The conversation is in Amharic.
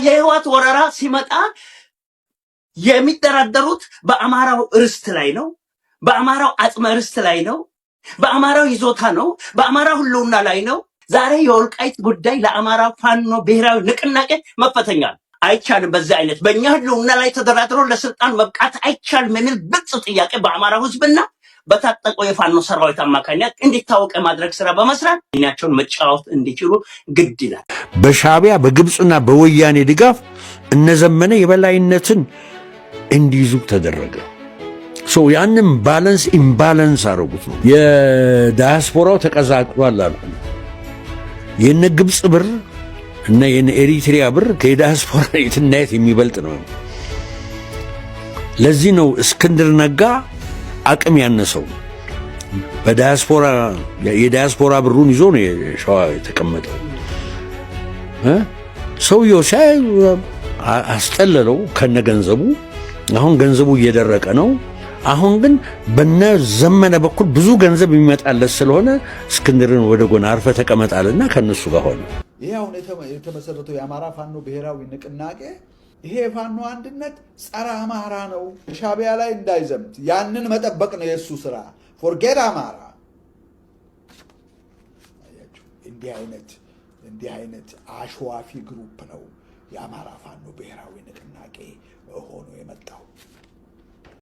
የህወሓት ወረራ ሲመጣ የሚደራደሩት በአማራው ርስት ላይ ነው፣ በአማራው አጽመ ርስት ላይ ነው፣ በአማራው ይዞታ ነው፣ በአማራው ሁሉና ላይ ነው። ዛሬ የወልቃይት ጉዳይ ለአማራ ፋኖ ብሔራዊ ንቅናቄ መፈተኛል። አይቻልም። በዚህ አይነት በእኛ ህልውና ላይ ተደራድሮ ለስልጣን መብቃት አይቻልም የሚል ግልጽ ጥያቄ በአማራው ህዝብና በታጠቀው የፋኖ ሰራዊት አማካኝነት እንዲታወቅ የማድረግ ስራ በመስራት ሚናቸውን መጫወት እንዲችሉ ግድ ይላል። በሻዕቢያ በግብፅና በወያኔ ድጋፍ እነዘመነ የበላይነትን እንዲይዙ ተደረገ። ያንን ባላንስ ኢምባላንስ አረጉት ነው። የዳያስፖራው ተቀዛቅዟል አሉ። የነ ግብፅ ብር እና የነ ኤሪትሪያ ብር ከዳያስፖራ የትናየት የሚበልጥ ነው። ለዚህ ነው እስክንድር ነጋ አቅም ያነሰው። በዳያስፖራ የዳያስፖራ ብሩን ይዞ ነው ሸዋ የተቀመጠው። ሰውየው ሳይ አስጠለለው ከነገንዘቡ። አሁን ገንዘቡ እየደረቀ ነው። አሁን ግን በነ ዘመነ በኩል ብዙ ገንዘብ የሚመጣለት ስለሆነ እስክንድርን ወደ ጎን አርፈ ተቀመጣልና ከነሱ ጋር ሆነ። ይሄ አሁን የተመሰረተው የአማራ ፋኖ ብሔራዊ ንቅናቄ ይሄ የፋኖ አንድነት ጸረ አማራ ነው። ሻዕቢያ ላይ እንዳይዘምት ያንን መጠበቅ ነው የሱ ስራ። ፎርጌት አማራ። እንዲህ አይነት አሸዋፊ ግሩፕ ነው የአማራ ፋኖ ብሔራዊ ንቅናቄ ሆኖ የመጣው።